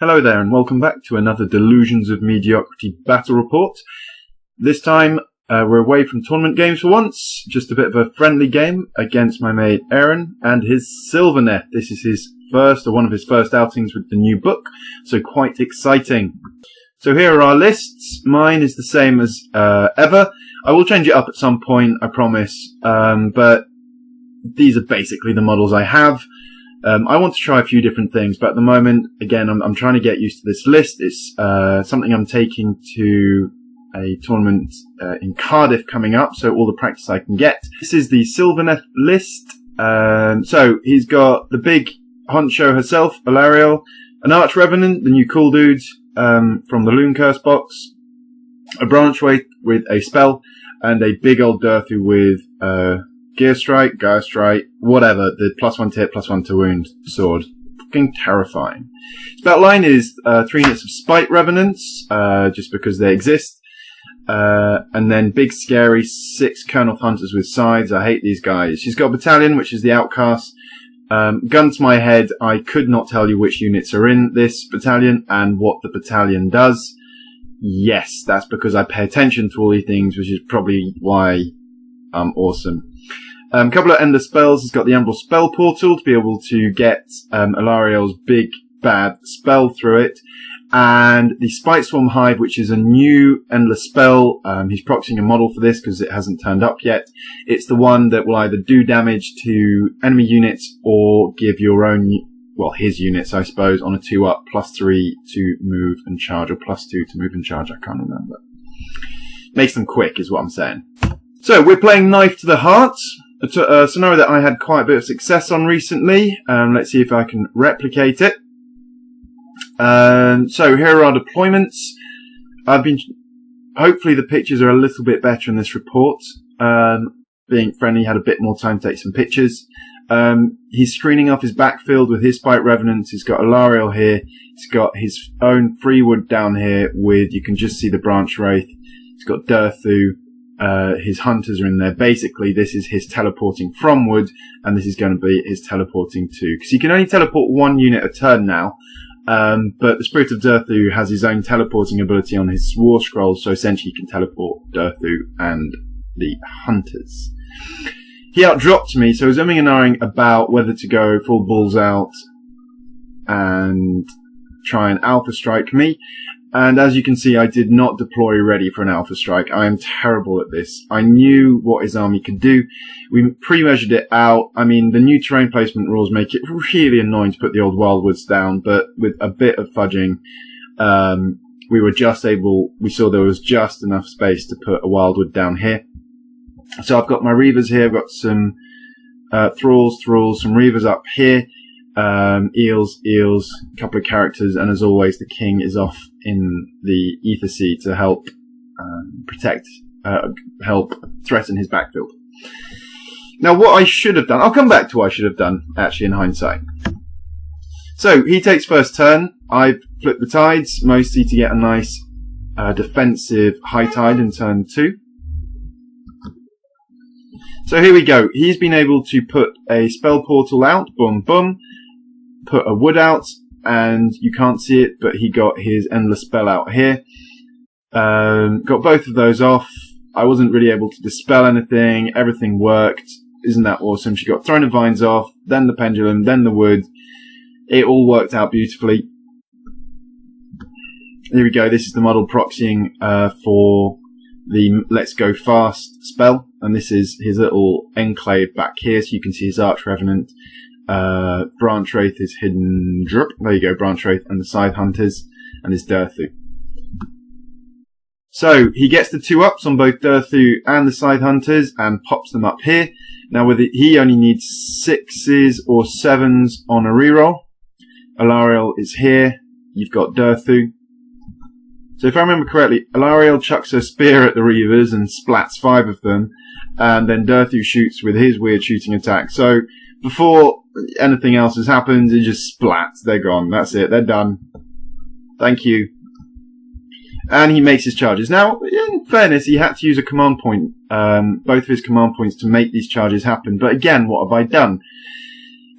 Hello there and welcome back to another Delusions of Mediocrity battle report. This time we're away from tournament games for once, just a bit of a friendly game against my mate Aaron and his Sylvaneth. This is his first, or one of his first outings with the new book, so quite exciting. So here are our lists. Mine is the same as ever. I will change it up at some point, I promise, but these are basically the models I have. I want to try a few different things, but at the moment, again, I'm trying to get used to this list. It's something I'm taking to a tournament in Cardiff coming up, so all the practice I can get. This is the Sylvaneth list. So he's got the big honcho herself, Alariel, an Arch Revenant, the new cool dude from the Loon Curse box, a Branchwraith with a spell, and a big old Durthu with Gear Strike, whatever, the +1 to hit, +1 to wound sword. Fucking terrifying. Spell line is 3 units of Spite Revenants, just because they exist. And then big scary 6 Colonel Hunters with sides. I hate these guys. She's got a battalion, which is the Outcast. Gun to my head, I could not tell you which units are in this battalion and what the battalion does. Yes, that's because I pay attention to all these things, which is probably why I'm awesome. A couple of endless spells. He's got the Emerald Spell Portal to be able to get Alariel's big bad spell through it, and the Spite Swarm Hive, which is a new endless spell. He's proxying a model for this because it hasn't turned up yet. It's the one that will either do damage to enemy units or give your own, well, his units, I suppose, on a 2-up, +3 to move and charge, or +2 to move and charge. I can't remember. Makes them quick, is what I'm saying. So we're playing Knife to the Heart. A scenario that I had quite a bit of success on recently. Let's see if I can replicate it. So here are our deployments. Hopefully the pictures are a little bit better in this report. Being friendly, had a bit more time to take some pictures. He's screening off his backfield with his Spite Revenants. He's got Alariel here. He's got his own Freewood down here with, you can just see the Branchwraith. He's got Durthu. His hunters are in there. Basically, this is his teleporting from wood, and this is going to be his teleporting to, because he can only teleport 1 unit a turn now, but the Spirit of Durthu has his own teleporting ability on his War Scroll, so essentially he can teleport Durthu and the hunters. He outdropped me, so I was umming and ahhing about whether to go full balls out and try and Alpha Strike me. And as you can see, I did not deploy ready for an Alpha Strike. I am terrible at this. I knew what his army could do. We pre-measured it out. I mean, the new terrain placement rules make it really annoying to put the old Wildwoods down, but with a bit of fudging, we saw there was just enough space to put a Wildwood down here. So I've got my Reavers here. I've got some Thralls, some Reavers up here. Eels, a couple of characters, and as always, the king is off in the Ether Sea to help help threaten his backfield. Now, what I should have done, I'll come back to what I should have done, actually, in hindsight. So, he takes first turn. I've flipped the tides, mostly to get a nice defensive high tide in turn 2. So here we go. He's been able to put a spell portal out, boom, boom, put a wood out, and you can't see it, but he got his endless spell out here. Got both of those off. I wasn't really able to dispel anything. Everything worked. Isn't that awesome? She got Throne of Vines off, then the Pendulum, then the wood. It all worked out beautifully. Here we go. This is the model proxying for the Let's Go Fast spell, and this is his little enclave back here, so you can see his Arch Revenant. Branchwraith is hidden. There you go, Branchwraith, and the Scythe Hunters, and his Durthu. So he gets the 2-ups on both Durthu and the Scythe Hunters and pops them up here. Now he only needs 6s or 7s on a reroll. Alariel is here. You've got Durthu. So if I remember correctly, Alariel chucks her spear at the Reavers and splats 5 of them, and then Durthu shoots with his weird shooting attack. So before anything else has happened, it just splats. They're gone. That's it. They're done. Thank you. And he makes his charges. Now, in fairness, he had to use a command point, both of his command points, to make these charges happen. But again, what have I done?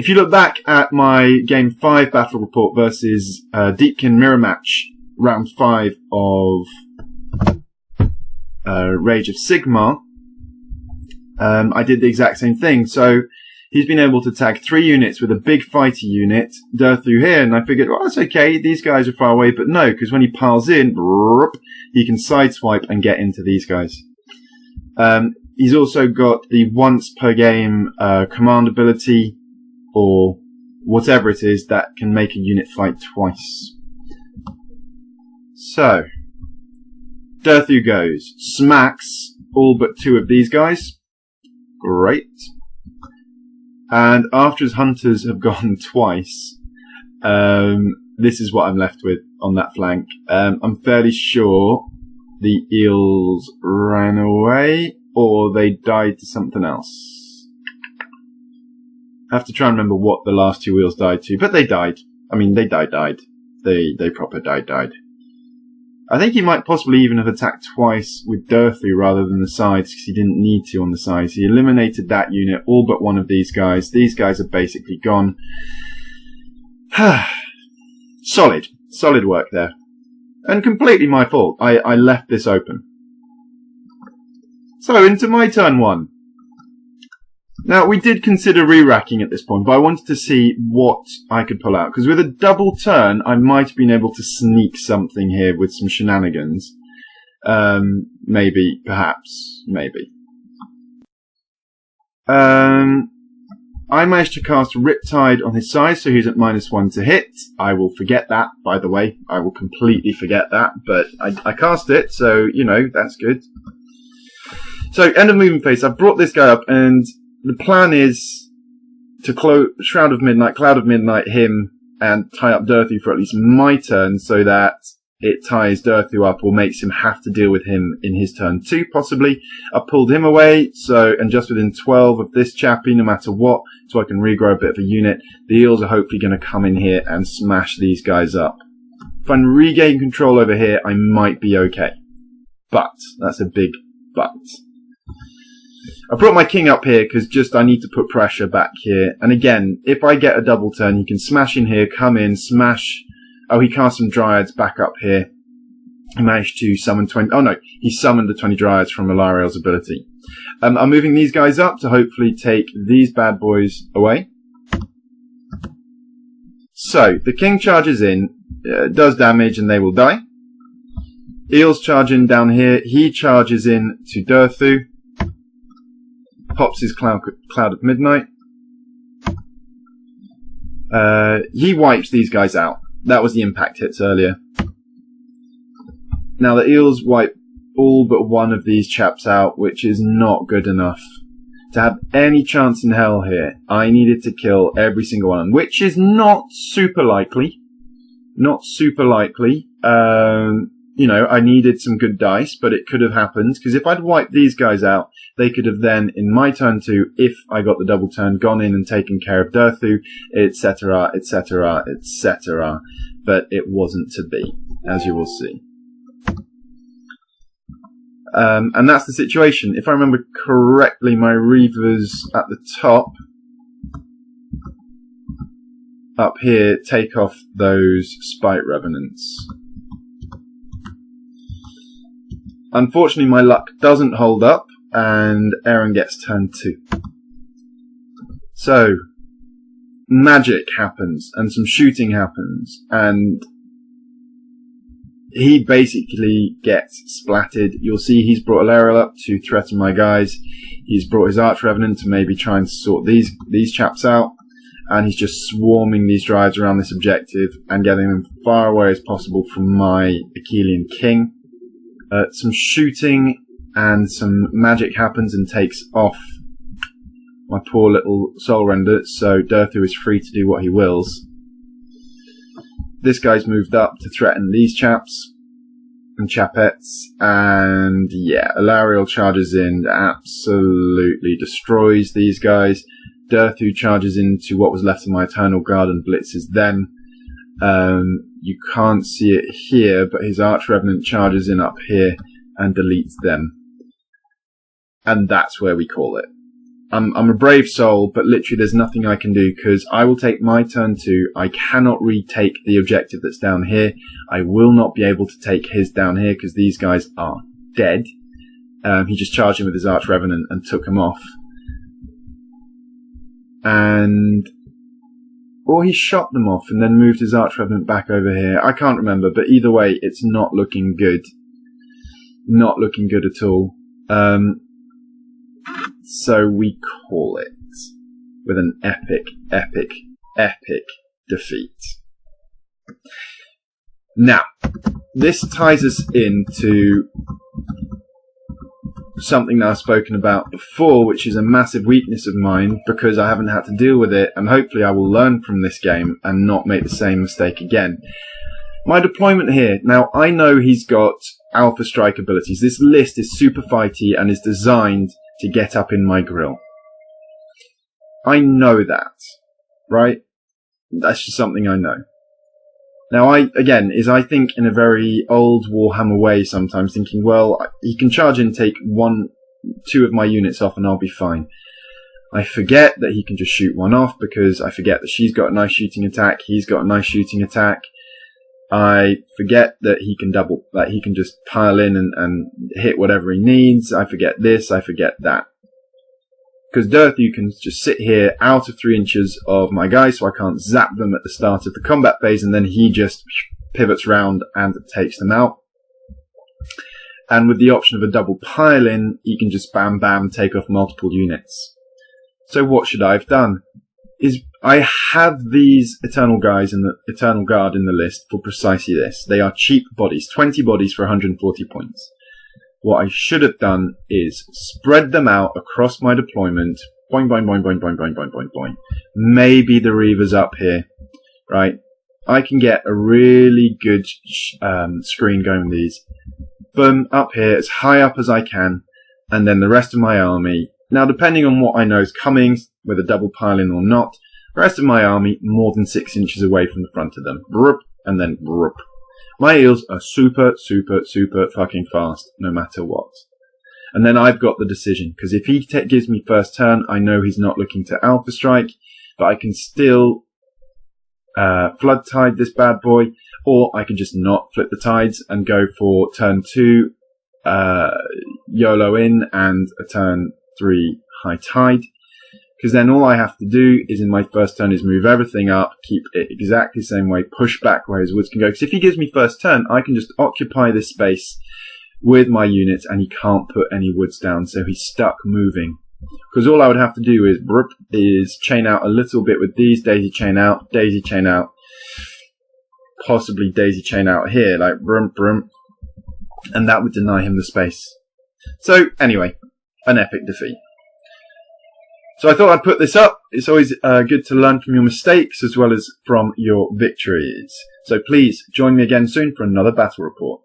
If you look back at my Game 5 battle report versus Deepkin mirror match, round 5 of Rage of Sigmar, I did the exact same thing. So he's been able to tag 3 units with a big fighter unit through here, and I figured, well, that's okay, these guys are far away, but no, because when he piles in, he can sideswipe and get into these guys. He's also got the once per game command ability, or whatever it is, that can make a unit fight twice. So, Durthu goes, smacks all but 2 of these guys. Great. And after his hunters have gone twice, this is what I'm left with on that flank. I'm fairly sure the eels ran away, or they died to something else. I have to try and remember what the last 2 eels died to, but they died. I mean, they died. They proper died. I think he might possibly even have attacked twice with Durthu rather than the sides, because he didn't need to on the sides. He eliminated that unit, all but 1 of these guys. These guys are basically gone. Solid work there. And completely my fault. I left this open. So, into my turn 1. Now, we did consider re-racking at this point, but I wanted to see what I could pull out. Because with a double turn, I might have been able to sneak something here with some shenanigans. Maybe, perhaps, maybe. I managed to cast Riptide on his side, so he's at -1 to hit. I will forget that, by the way. I will completely forget that, but I cast it, so, you know, that's good. So, end of movement phase. I've brought this guy up, and the plan is to Cloud of Midnight him, and tie up Durthu for at least my turn, so that it ties Durthu up or makes him have to deal with him in his turn 2, possibly. I pulled him away, and just within 12 of this chappie, no matter what, so I can regrow a bit of a unit. The eels are hopefully going to come in here and smash these guys up. If I regain control over here, I might be okay. But, that's a big but. I brought my king up here because I need to put pressure back here. And again, if I get a double turn, he can smash in here, come in, smash. Oh, he cast some dryads back up here. He managed to summon 20. Oh no, he summoned the 20 dryads from Alariel's ability. I'm moving these guys up to hopefully take these bad boys away. So, the king charges in, does damage, and they will die. Eels charge in down here. He charges in to Durthu. Pops his Cloud of Midnight. He wipes these guys out. That was the impact hits earlier. Now the eels wipe all but 1 of these chaps out, which is not good enough. To have any chance in hell here, I needed to kill every single one, which is not super likely. Not super likely. You know, I needed some good dice, but it could have happened, because if I'd wiped these guys out, they could have then, in my turn 2, if I got the double turn, gone in and taken care of Durthu, etc., etc., etc., but it wasn't to be, as you will see. And that's the situation. If I remember correctly, my Reavers at the top, up here, take off those Spite Revenants. Unfortunately, my luck doesn't hold up, and Aaron gets turn 2. So, magic happens, and some shooting happens, and he basically gets splatted. You'll see he's brought Alariel up to threaten my guys. He's brought his Arch Revenant to maybe try and sort these chaps out, and he's just swarming these dryads around this objective and getting them far away as possible from my Achillean king. Some shooting and some magic happens and takes off my poor little Soul Render, so Durthu is free to do what he wills. This guy's moved up to threaten these chaps and chapettes, and yeah, Alariel charges in, absolutely destroys these guys. Durthu charges into what was left of my Eternal Guard and blitzes them. You can't see it here, but his Arch Revenant charges in up here and deletes them. And that's where we call it. I'm a brave soul, but literally there's nothing I can do because I will take my turn 2. I cannot retake the objective that's down here. I will not be able to take his down here because these guys are dead. He just charged him with his Arch Revenant and took him off. Or he shot them off and then moved his Arch Revenant back over here. I can't remember, but either way, it's not looking good. Not looking good at all. So we call it with an epic, epic, epic defeat. Now, this ties us into something that I've spoken about before, which is a massive weakness of mine because I haven't had to deal with it, and hopefully I will learn from this game and not make the same mistake again. My deployment here. Now, I know he's got Alpha Strike abilities. This list is super fighty and is designed to get up in my grill. I know that, right? That's just something I know. Now, I think in a very old Warhammer way sometimes, thinking, well, he can charge in, take 2 of my units off and I'll be fine. I forget that he can just shoot one off because I forget that she's got a nice shooting attack, he's got a nice shooting attack. I forget that he can just pile in and hit whatever he needs. I forget this, I forget that. Because Dirthu can just sit here out of 3 inches of my guys, so I can't zap them at the start of the combat phase, and then he just pivots round and takes them out. And with the option of a double pile-in, he can just bam bam take off multiple units. So what should I have done? I have these Eternal Guys and the Eternal Guard in the list for precisely this. They are cheap bodies, 20 bodies for 140 points. What I should have done is spread them out across my deployment. Boing, boing, boing, boing, boing, boing, boing, boing, boing. Maybe the Reaver's up here, right? I can get a really good screen going with these. Boom, up here, as high up as I can. And then the rest of my army. Now, depending on what I know is coming, whether double pile-in or not, the rest of my army more than 6 inches away from the front of them. Broop, and then broop. My eels are super, super, super fucking fast, no matter what. And then I've got the decision, because if he gives me first turn, I know he's not looking to Alpha Strike, but I can still Flood Tide this bad boy, or I can just not flip the tides and go for turn 2, YOLO in, and a turn 3 High Tide. Because then all I have to do is in my first turn is move everything up, keep it exactly the same way, push back where his woods can go. Because if he gives me first turn, I can just occupy this space with my units and he can't put any woods down, so he's stuck moving. Because all I would have to do is chain out a little bit with these, daisy chain out, possibly daisy chain out here, like brum brum, and that would deny him the space. So anyway, an epic defeat. So I thought I'd put this up. It's always good to learn from your mistakes as well as from your victories. So please join me again soon for another battle report.